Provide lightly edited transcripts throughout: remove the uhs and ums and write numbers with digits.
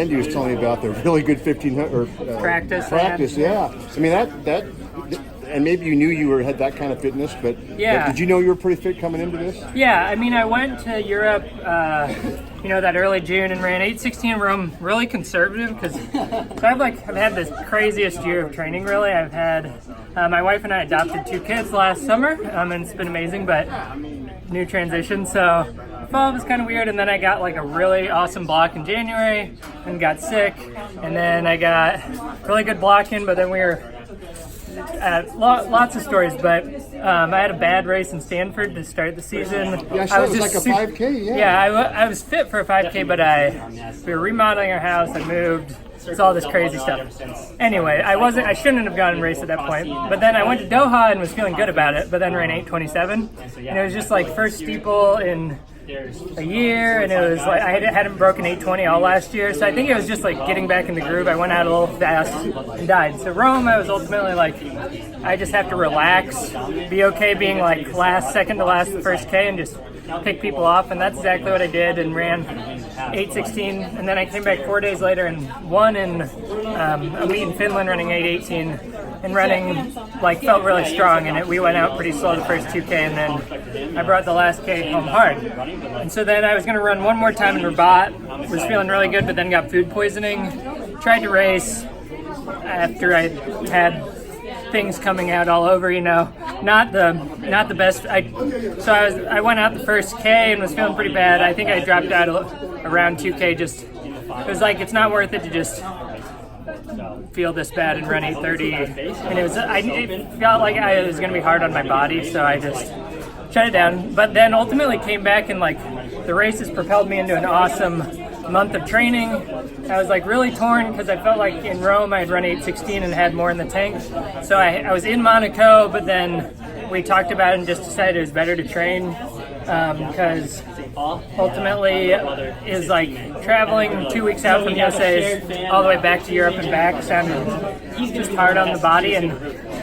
Andy was telling me about the really good 1500 or practice. Yeah, I mean that, and maybe you knew you had that kind of fitness, but yeah. Did you know you were pretty fit coming into this? Yeah, I mean, I went to Europe, that early June and ran 8:16 in Rome, really conservative because I've had this craziest year of training. Really, I've had my wife and I adopted 2 kids last summer, and it's been amazing, but new transition. So fall was kind of weird, and then I got like a really awesome block in January and got sick, and then I got really good block in, but then we were lots of stories, but I had a bad race in Stanford to start the season. Yeah, I was just like a 5K. Yeah, I was fit for a 5K, but we were remodeling our house. I moved. It's all this crazy stuff. Anyway, I shouldn't have gone and raced at that point. But then I went to Doha and was feeling good about it. But then ran 8:27, and it was just like first steeple in a year, and it was like I hadn't broken 8:20 all last year, so I think it was just like getting back in the groove. I went out a little fast and died. So Rome, I was ultimately like, I just have to relax, be okay being like second to last the first K, and just pick people off, and that's exactly what I did, and ran 8:16, and then I came back 4 days later and won in a meet in Finland running 8:18, and running felt really strong, and we went out pretty slow the first 2K, and then I brought the last K home hard. And so then I was going to run one more time in Rabat, was feeling really good, but then got food poisoning. Tried to race after I had things coming out all over, not the best. I went out the first K and was feeling pretty bad. I think I dropped out around 2K. Just it was like it's not worth it to just feel this bad and run 8:30, and it felt like I was going to be hard on my body, so I just shut it down. But then ultimately came back, and the races propelled me into an awesome month of training. I was really torn because I felt like in Rome I had run 8:16 and had more in the tank. So I was in Monaco, but then we talked about it and just decided it was better to train because ultimately is traveling 2 weeks out from USA all the way back to Europe and back sounded just hard on the body, and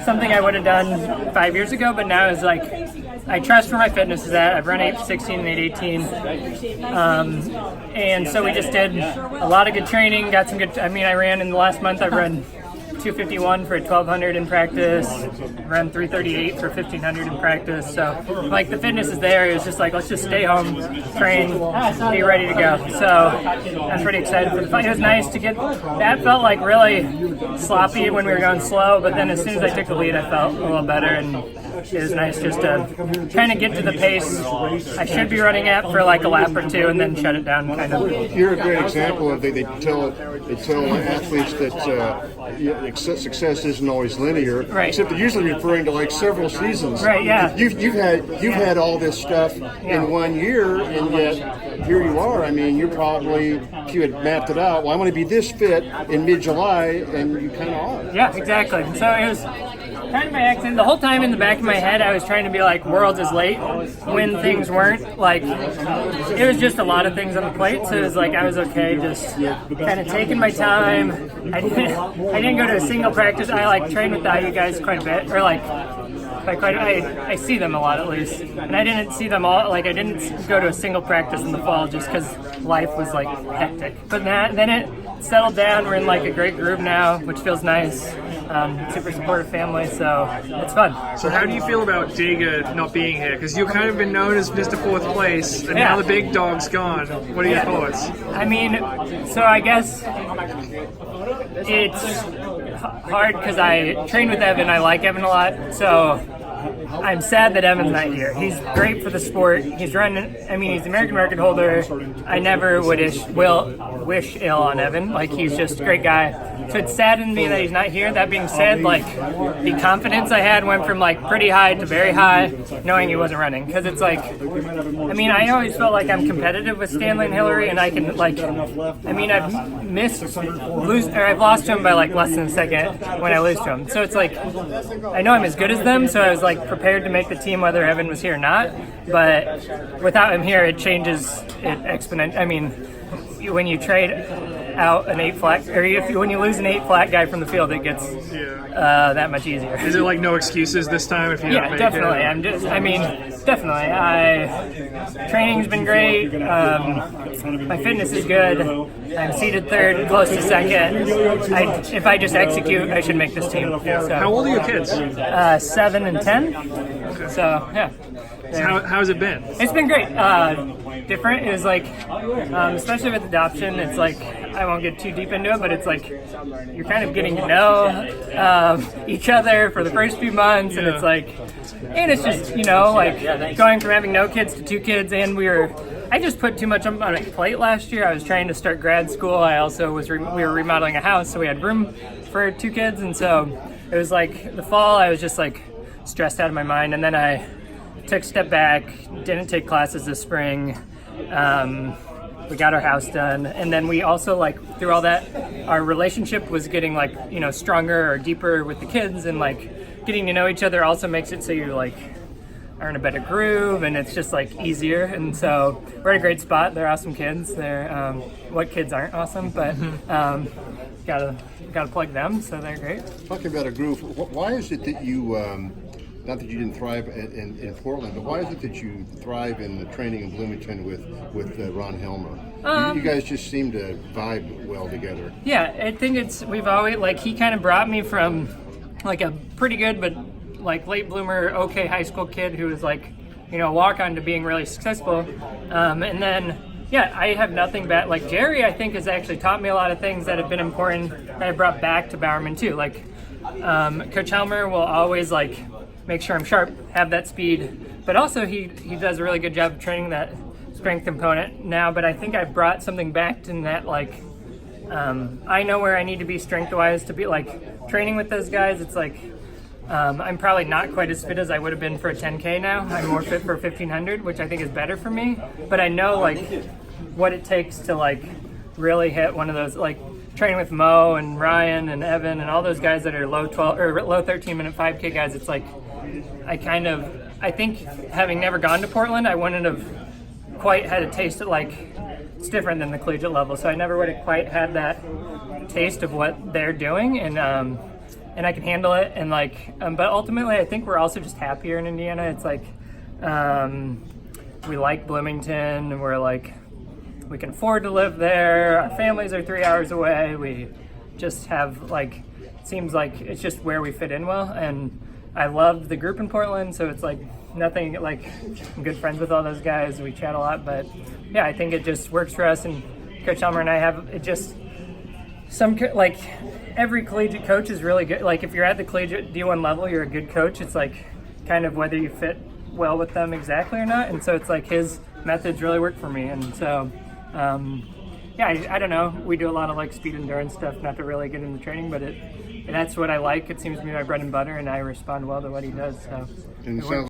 something I would have done 5 years ago, but now is I trust where my fitness is at. I've run 8:16 and 8:18. And so we just did a lot of good training, got some good, I ran in the last month, I've run 251 for 1200 in practice, run 338 for 1500 in practice. So the fitness is there. It was just let's just stay home, train, be ready to go. So I'm pretty excited for the fight. It was nice to get, that felt really sloppy when we were going slow, but then as soon as I took the lead, I felt a little better, and it was nice just to kind of get to the pace I should be running at for a lap or two, and then shut it down kind of. You're a great example of they tell athletes that success isn't always linear, right? Except they're usually referring to several seasons, right? Yeah. You've had all this stuff in 1 year, and yet here you are. You're probably, if you had mapped it out, well, I want to be this fit in mid-July, and you kind of are. Yeah, exactly. So it was kind of by accident. The whole time in the back of my head, I was trying to be Worlds is late when things weren't. It was just a lot of things on the plate, so it was I was okay, just kind of taking my time. I didn't go to a single practice. I train with the IU guys quite a bit, or I see them a lot at least, and I didn't see them all. I didn't go to a single practice in the fall just because life was hectic. But then it settled down. We're in a great groove now, which feels nice. Super supportive family, so it's fun. So how do you feel about Jager not being here? Because you've kind of been known as Mr. Fourth Place, and now the big dog's gone. What are your thoughts? So I guess it's hard because I train with Evan. I like Evan a lot, so I'm sad that Evan's not here. He's great for the sport. He's running. He's the American record holder. I never wish ill on Evan. He's just a great guy. So it saddened me that he's not here. That being said, the confidence I had went from pretty high to very high, knowing he wasn't running. Because it's I always felt I'm competitive with Stanley and Hillary, and I can I've lost to him by less than a second when I lose to him. So it's I know I'm as good as them. So I was prepared to make the team whether Evan was here or not. But without him here, it changes it exponentially. When you trade out an 8 flat, or when you lose an 8 flat guy from the field, it gets that much easier. Is it no excuses this time if you don't make definitely. it? Definitely. Training's been great. My fitness is good. I'm seated third, close to second. If I just execute, I should make this team. So, How old are your kids? 7 and 10. So, yeah. How's it been? It's been great. Different is like, especially with adoption, it's like, I won't get too deep into it, but it's like you're kind of getting to know each other for the first few months, and it's like, and it's just, like going from having no kids to 2 kids, and I just put too much on my plate last year. I was trying to start grad school. I also we were remodeling a house, so we had room for 2 kids, and so it was like the fall, I was just like stressed out of my mind, and then I took a step back, didn't take classes this spring. We got our house done, and then we also, like, through all that, our relationship was getting, like, stronger or deeper with the kids, and like getting to know each other also makes it so you like are in a better groove, and it's just like easier. And so we're at a great spot. They're awesome kids. They're what kids aren't awesome, but gotta plug them, so they're great. Talking about a groove, why is it that you, not that you didn't thrive in Portland, but why is it that you thrive in the training in Bloomington with Ron Helmer? You guys just seem to vibe well together. Yeah, I think we've always, like, he kind of brought me from like a pretty good but like late bloomer, okay high school kid who was like, walk on to being really successful. And then, yeah, I have nothing bad. Like, Jerry, I think, has actually taught me a lot of things that have been important that I brought back to Bowerman too. Like, Coach Helmer will always like make sure I'm sharp, have that speed, but also he does a really good job of training that strength component now. But I think I brought something back in that, like, I know where I need to be strength-wise to be, like, training with those guys. It's like, I'm probably not quite as fit as I would have been for a 10K now. I'm more fit for a 1500, which I think is better for me. But I know, like, what it takes to, like, really hit one of those, like, training with Mo and Ryan and Evan and all those guys that are low 13-minute 5K guys. It's like, I think having never gone to Portland, I wouldn't have quite had a taste of, like, it's different than the collegiate level, so I never would have quite had that taste of what they're doing, and I can handle it, and like, but ultimately I think we're also just happier in Indiana. It's like, we like Bloomington, and we're like, we can afford to live there, our families are 3 hours away, we just have, like, seems like it's just where we fit in well, and I love the group in Portland, so it's like nothing, like, I'm good friends with all those guys, we chat a lot, but yeah, I think it just works for us, and Coach Helmer and I have, it just, like, every collegiate coach is really good. Like, if you're at the collegiate D1 level, you're a good coach. It's like kind of whether you fit well with them exactly or not, and so it's like his methods really work for me, and so yeah, I don't know, we do a lot of like speed endurance stuff, not to really get into training, but that's what I like. It seems to be my bread and butter, and I respond well to what he does, so And it sounds